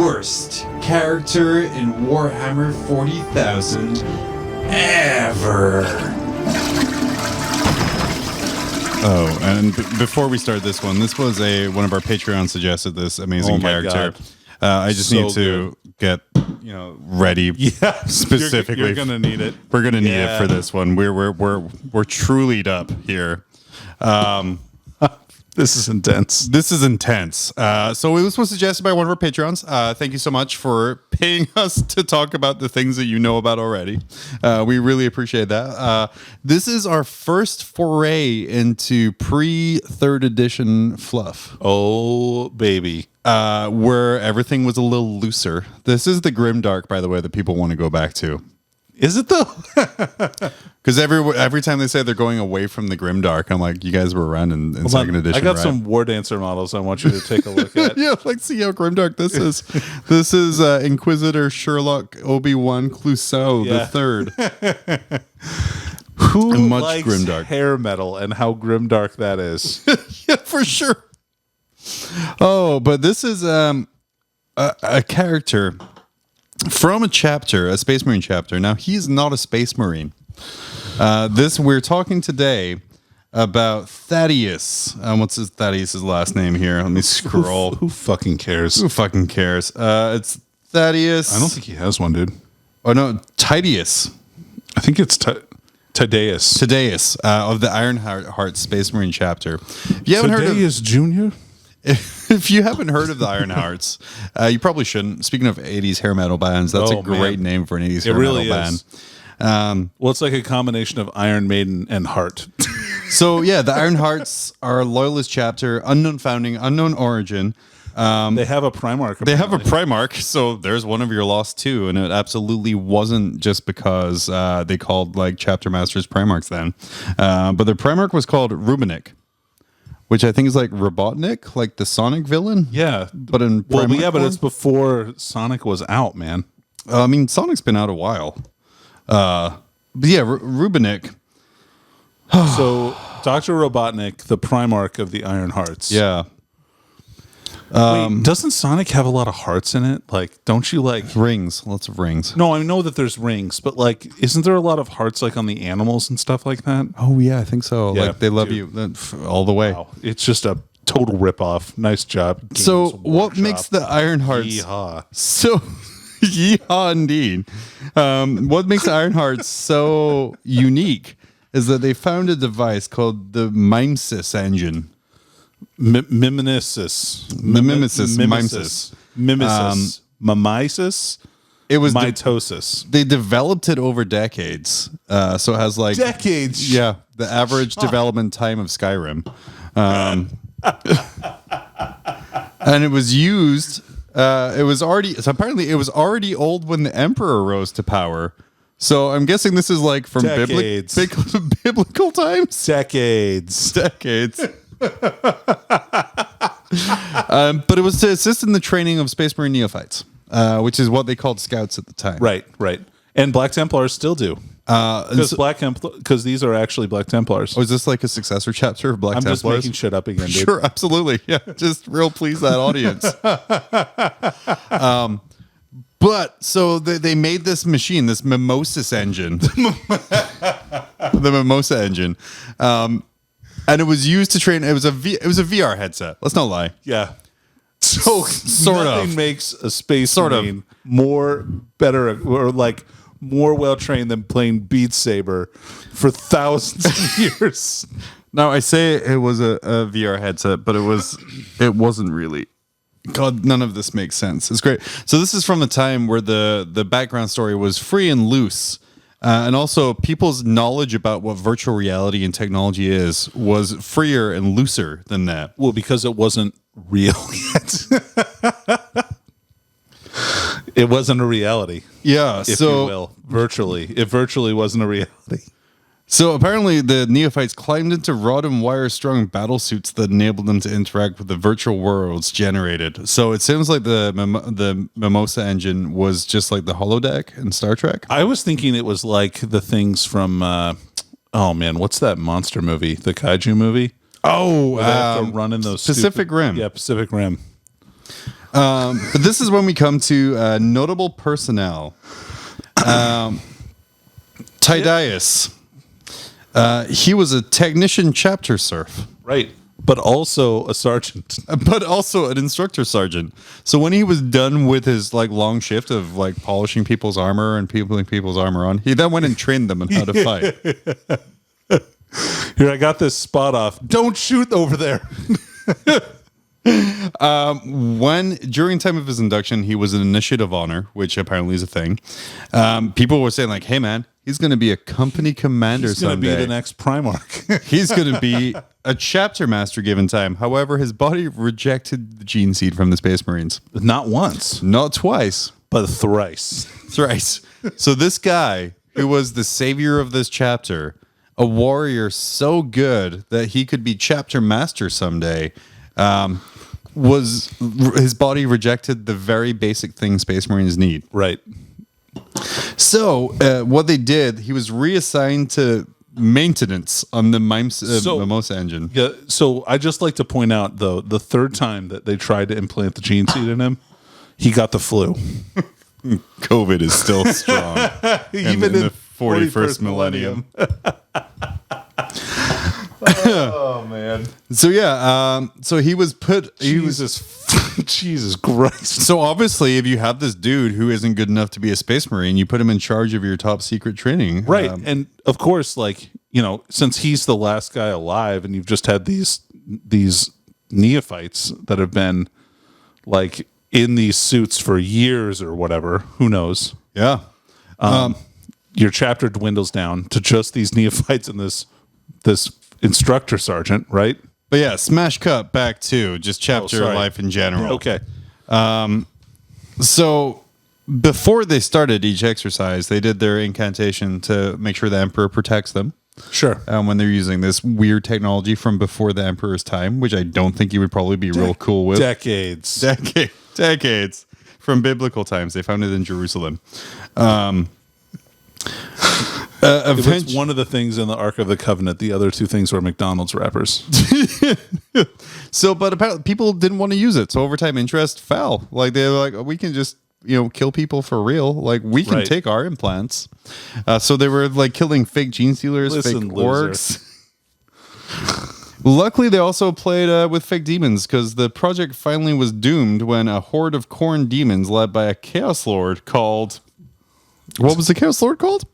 worst character in Warhammer 40,000 ever. Oh, and before we start this one, this was one of our Patreons suggested this amazing character. I just need to get ready. Yeah, specifically, you're gonna need it. We're gonna need it for this one. We're truly up here. This is intense. This is intense. So it was suggested by one of our patrons. Thank you so much for paying us to talk about the things that you know about already. We really appreciate that. This is our first foray into pre-3rd edition fluff. Oh, baby. Where everything was a little looser. This is the Grimdark, by the way, that people want to go back to. Is it though? Because every time they say they're going away from the Grimdark, I'm like, you guys were around in 2nd edition. I got some War Dancer models I want you to take a look at. Yeah, like see how Grimdark this is. This is Inquisitor Sherlock Obi-Wan Clouseau the Third. Who much likes Grimdark hair metal and how grimdark that is? Yeah, for sure. Oh, but this is a character from a chapter, a Space Marine chapter. Now, he's not a Space Marine. We're talking today about Tydaeus. What's Thaddeus' last name here? Let me scroll. Who fucking cares? Who fucking cares? It's Thaddeus. I don't think he has one, dude. Oh, no, Tydaeus. I think it's Tydaeus. Tydaeus of the Ironheart Space Marine chapter. If you haven't heard of Tydaeus Jr.? If you haven't heard of the Ironhearts, you probably shouldn't. Speaking of 80s hair metal bands, that's a great name for an 80s hair metal band. Well, it's like a combination of Iron Maiden and Heart. So, yeah, the Ironhearts are a loyalist chapter, unknown founding, unknown origin. They have a Primarch. They have a Primarch, so there's one of your lost too, and it absolutely wasn't just because they called like chapter masters Primarchs then. But their Primarch was called Rubinik, which I think is like Robotnik, like the Sonic villain. Yeah, but in but it's before Sonic was out, man. I mean, Sonic's been out a while. But yeah, Rubinik. So Dr. Robotnik, the Primarch of the Iron Hearts. Yeah. Wait, doesn't Sonic have a lot of hearts in it? Like, don't you like rings? Lots of rings. No, I know that there's rings, but like, isn't there a lot of hearts like on the animals and stuff like that? Oh yeah, I think so. Yeah, like they love you all the way. Wow. It's just a total ripoff. Nice job. So what makes the Iron Hearts so yeehaw indeed? What makes the Iron Hearts so unique is that they found a device called the Mimesis engine. Mimesis. Mimesis. It was mitosis. They developed it over decades. So it has like decades. Yeah, the average development time of Skyrim. And it was used. Apparently it was already old when the Emperor rose to power. So I'm guessing this is like from biblical times. Decades. But it was to assist in the training of Space Marine neophytes, which is what they called scouts at the time. Right. And Black Templars still do. Because these are actually Black Templars. Oh, is this like a successor chapter of Black Templars? I'm just making shit up again, dude. Sure, absolutely. Yeah, just real please that audience. But so they made this machine, this Mimosis engine, the Mimosa engine, and it was used to train. It was a VR headset. Let's not lie. Yeah. So nothing makes a Space Marine more well trained than playing Beat Saber for thousands of years. Now I say it was a VR headset, but it wasn't really. God, none of this makes sense. It's great. So this is from a time where the background story was free and loose. And also people's knowledge about what virtual reality and technology was freer and looser than that. Well, because it wasn't real yet. It wasn't a reality. Yeah. If you will. Virtually. It virtually wasn't a reality. So apparently the neophytes climbed into rod and wire strung battle suits that enabled them to interact with the virtual worlds generated. So it seems like the Mimosa engine was just like the holodeck in Star Trek. I was thinking it was like the things from, what's that monster movie? The kaiju movie? Oh, they have to run in those Pacific Rim. Yeah, Pacific Rim. But this is when we come to notable personnel. Tydaeus. He was a technician chapter serf. Right. But also a sergeant. But also an instructor sergeant. So when he was done with his like long shift of like polishing people's armor and putting people's armor on, he then went and trained them on how to fight. Here, I got this spot off. Don't shoot over there. When during time of his induction, he was an initiative honor, which apparently is a thing. People were saying like, "Hey, man, he's going to be a company commander He's going to someday. be the next Primarch." He's going to be a chapter master given time." However, his body rejected the gene seed from the Space Marines. Not once, Not twice, but thrice. thrice. So this guy, who was the savior of this chapter, a warrior so good that he could be chapter master someday, his body rejected the very basic thing Space Marines need. Right. So what they did, he was reassigned to maintenance on the Mimosa engine. Yeah. So I just like to point out, though, the third time that they tried to implant the gene seed in him, he got the flu. COVID is still strong. Even in the 41st millennium. Oh, man. So yeah, so he was put. Jesus Christ. So obviously, if you have this dude who isn't good enough to be a Space Marine, you put him in charge of your top secret training. Right. And of course, like, you know, since he's the last guy alive and you've just had these neophytes that have been like in these suits for years or whatever, who knows? Yeah. Your chapter dwindles down to just these neophytes and this instructor sergeant, right? But yeah, smash cut back to just chapter sorry. life in general. Okay. So before they started each exercise, they did their incantation to make sure the Emperor protects them. Sure. When they're using this weird technology from before the Emperor's time, which I don't think he would probably be real cool with. Decades. Decades from biblical times. They found it in Jerusalem. It's one of the things in the Ark of the Covenant. The other two things were McDonald's wrappers. So, but apparently people didn't want to use it. So over time, interest fell. Like they were like, oh, we can just kill people for real. Like we can Right. take our implants. So they were like killing fake gene stealers, Listen, fake loser. orcs. Luckily, they also played with fake demons because the project finally was doomed when a horde of corn demons led by a Chaos Lord called... What was the Chaos Lord called?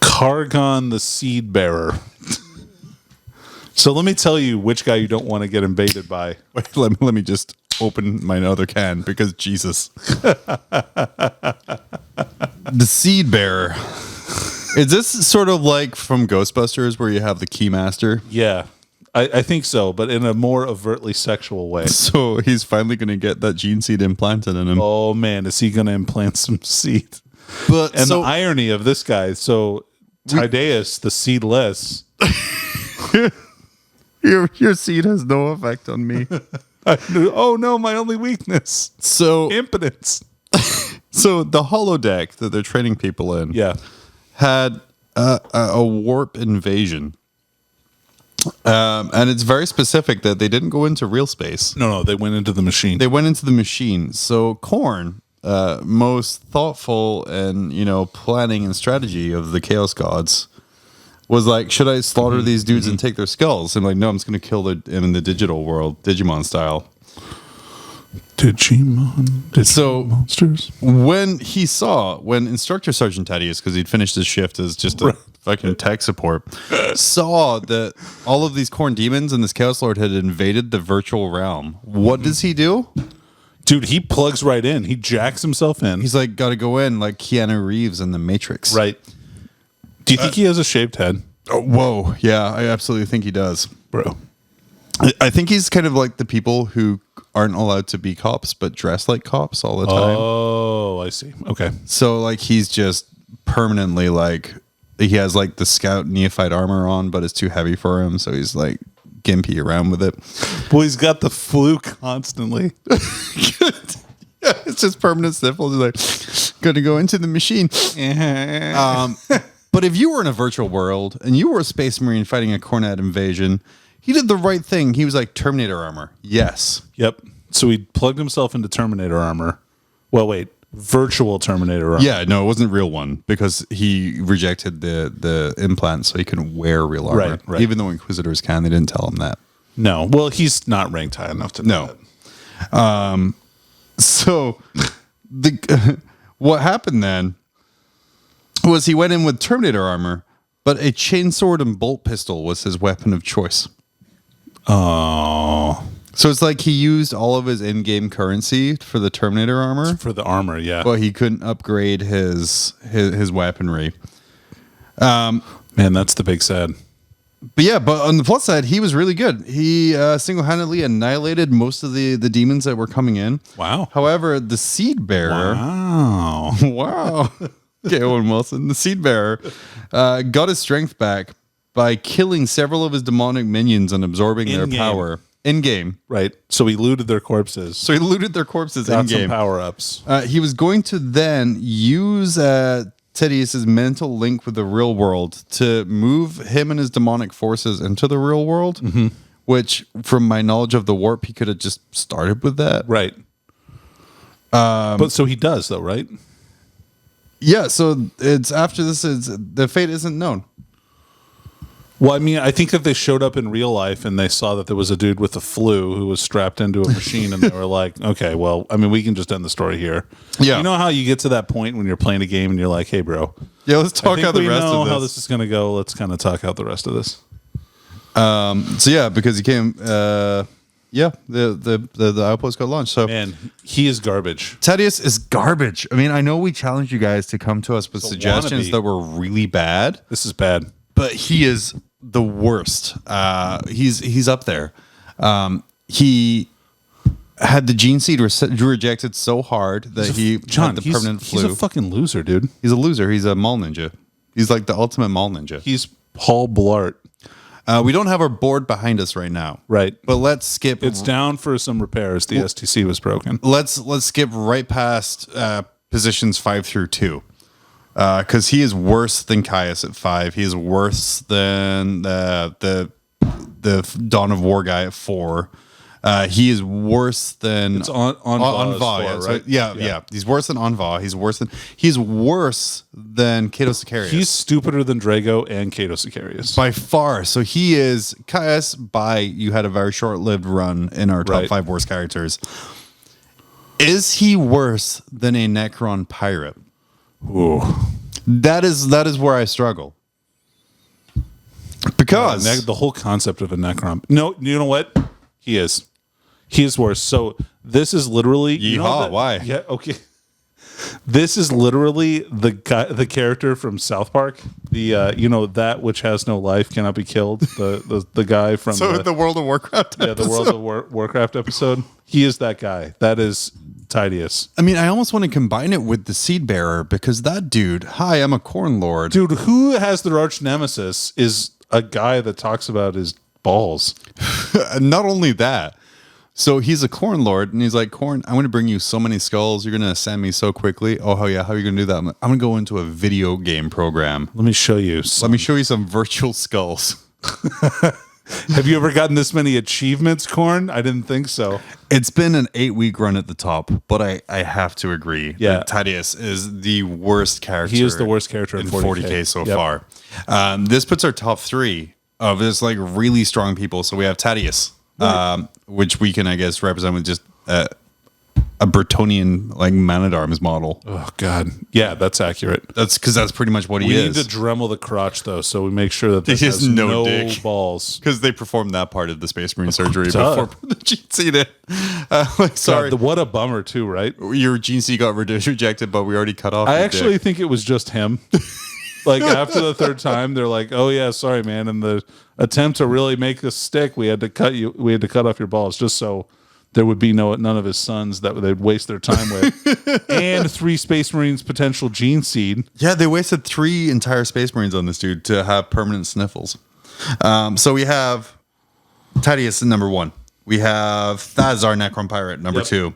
Kargon the Seed Bearer. So let me tell you which guy you don't want to get invaded by. Wait, let me just open my other can because Jesus. The Seed Bearer. Is this sort of like from Ghostbusters where you have the Keymaster? Yeah, I think so, but in a more overtly sexual way. So he's finally going to get that gene seed implanted in him. Oh, man, is he going to implant some seed? But And so, the irony of this guy, so Tydaeus, the seedless, your seed has no effect on me. oh no, my only weakness, So impotence. So the holodeck that they're training people in Yeah. had a warp invasion. And it's very specific that they didn't go into real space. No, they went into the machine. They went into the machine. So Korn, most thoughtful and planning and strategy of the Chaos Gods, was like, should I slaughter these dudes and take their skulls? And like, no, I'm just going to kill them in the digital world, Digimon style. Digimon So monsters. when Instructor Sergeant Tydaeus, because he'd finished his shift as just a fucking tech support, saw that all of these corn demons and this Chaos Lord had invaded the virtual realm. What does he do? Dude, he plugs right in. He jacks himself in. He's like, got to go in like Keanu Reeves in The Matrix. right. Do you think he has a shaved head? Oh, whoa. Yeah, I absolutely think he does. Bro. I think he's kind of like the people who aren't allowed to be cops, but dress like cops all the time. Oh, I see. Okay. So like he's just permanently like, he has like the scout neophyte armor on, but it's too heavy for him. So he's like gimpy around with it. Well, he's got the flu constantly. Yeah, it's just permanent sniffles. He's like, gonna go into the machine. But if you were in a virtual world and you were a Space Marine fighting a Cornet invasion, he did the right thing. He was like, Terminator armor. Yes. Yep. So he plugged himself into Terminator armor. Well, wait, virtual Terminator armor. Yeah, no, it wasn't real one because he rejected the implant, so he couldn't wear real armor. Right. Even though Inquisitors can, they didn't tell him that. No. Well, he's not ranked high enough to know No. So what happened then was he went in with Terminator armor, but a chainsword and bolt pistol was his weapon of choice. Oh. So it's like he used all of his in-game currency for the Terminator armor, For the armor, yeah. but he couldn't upgrade his weaponry. Man, that's the big sad. But yeah, but on the plus side, he was really good. He single-handedly annihilated most of the demons that were coming in. Wow. However, the Seed Bearer... Wow. Wow. Okay, Owen Wilson. The Seed Bearer got his strength back by killing several of his demonic minions and absorbing their In-game. power. In-game. Right. So he looted their corpses. So he looted their corpses Got some in-game. power-ups. He was going to then use Tydaeus' mental link with the real world to move him and his demonic forces into the real world, which, from my knowledge of the warp, he could have just started with that. Right. But so he does, though, right? Yeah, so it's after this, the fate isn't known. Well, I mean, I think if they showed up in real life and they saw that there was a dude with the flu who was strapped into a machine and they were like, okay, well, I mean, we can just end the story here. Yeah. You know how you get to that point when you're playing a game and you're like, hey, bro, Yeah, let's I talk think out the we rest know of this. how this is going to go. Let's kind of talk out the rest of this. So yeah, because he came, the outpost got launched. So Man, he is garbage. Tydaeus is garbage. I mean, I know we challenged you guys to come to us with It's a suggestions wannabe. that were really bad, This is bad. but he is the worst. He's up there. He had the gene seed rejected so hard that he had the permanent flu. He's a fucking loser, dude. He's a loser. He's a mall ninja. He's like the ultimate mall ninja. He's Paul Blart. We don't have our board behind us right now, Right. but let's skip. It's down for some repairs. The STC was broken. Let's skip right past positions 5 through 2, because he is worse than Caius at 5. He is worse than the Dawn of War guy at 4. He is worse than It's on Anva, Va's yeah, four, so- right? yeah. He's worse than Anva. He's worse than Kato Sicarius. He's stupider than Drago and Kato Sicarius. by far. So he is Caius. You had a very short-lived run in our top Right. 5 worst characters. Is he worse than a Necron pirate? Ooh. That is where I struggle. Because The whole concept of a Necron. No, you know what? He is. He is worse. So this is literally. Yeehaw, why? Yeah. Okay. This is literally the guy, the character from South Park. The that which has no life cannot be killed. The guy from the World of Warcraft. the World of Warcraft episode. He is that guy. That is Tydaeus. I mean, I almost want to combine it with the Seed Bearer because that dude. Hi, I'm a Corn Lord. Dude, who has their arch nemesis is a guy that talks about his balls. Not only that. So he's a Corn Lord, and he's like, Corn, I'm going to bring you so many skulls. You're going to ascend me so quickly. Oh, hell yeah. How are you going to do that? I'm going to go into a video game program. Let me show you. Let me show you some virtual skulls. Have you ever gotten this many achievements, Corn? I didn't think so. It's been an 8-week run at the top, but I have to agree Yeah. that Tydaeus is the worst character. He is the worst character in in 40K so Yep. far. This puts our top 3 of this like really strong people. So we have Tydaeus, which we can, I guess, represent with just a Bretonian like man-at-arms model. Oh, God. Yeah, that's accurate. That's because that's pretty much what he We is. need to Dremel the crotch, though, so we make sure that this He has has no no dick. balls. Because they performed that part of the Space Marine surgery Duh. before the gene seed it. Sorry, God, what a bummer, too, right? your gene seed got rejected, but we already cut off. I your actually dick. think it was just him. Like, after the third time, they're like, oh, yeah, sorry, man. In the attempt to really make this stick, we had to cut off your balls just so there would be none of his sons that they'd waste their time with. And 3 Space Marines potential gene seed. Yeah, they wasted 3 entire Space Marines on this dude to have permanent sniffles. So we have Tydaeus at number 1. We have Thazar Necron Pirate number 2,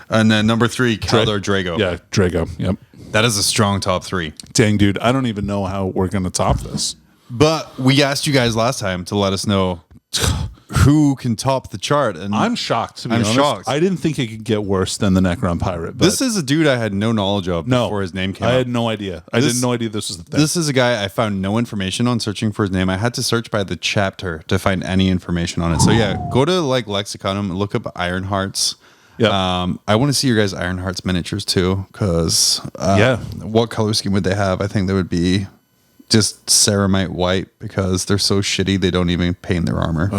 and then number 3 Kaldar Drago. Yeah, Drago. Yep. That is a strong top 3. Dang, dude, I don't even know how we're going to top this. But we asked you guys last time to let us know who can top the chart. And I'm shocked, to be I'm honest. shocked. I didn't think it could get worse than the Necron Pirate. But this is a dude I had no knowledge of before his name came I up. had no idea. I had no idea this was the thing. This is a guy I found no information on searching for his name. I had to search by the chapter to find any information on it. So yeah, go to like Lexiconum, look up Ironhearts. Yeah. I want to see your guys' Ironhearts miniatures too, because what color scheme would they have? I think they would be just ceramite white because they're so shitty they don't even paint their armor.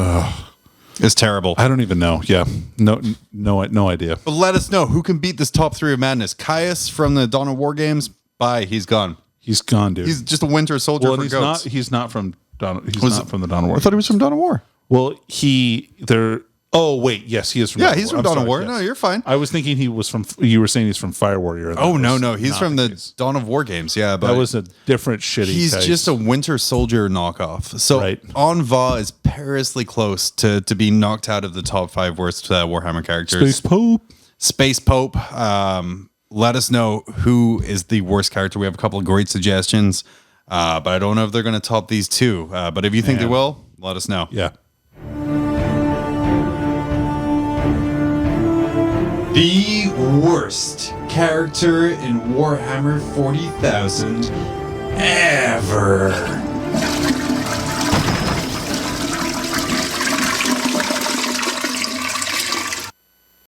It's terrible. I don't even know. Yeah. No idea. But let us know who can beat this top 3 of madness. Caius from the Dawn of War games. Bye. He's gone. He's gone, dude. He's just a winter soldier for he's goats. He's not from Dawn. Not from the Dawn of War. I thought he was from Dawn of War. Well, Oh wait, yes, he is from. Yeah, he's from I'm Dawn of sorry, War. yes. No, you're fine. I was thinking he was from. You were saying he's from Fire Warrior. Oh no, he's from the Dawn of War games. Yeah, but that was a different shitty. He's case. just a Winter Soldier knockoff. So Anva is perilously close to be knocked out of the top 5 worst Warhammer characters. Space Pope. Let us know who is the worst character. We have a couple of great suggestions, but I don't know if they're going to top these 2. But if you think they will, let us know. Yeah. The worst character in Warhammer 40,000 ever.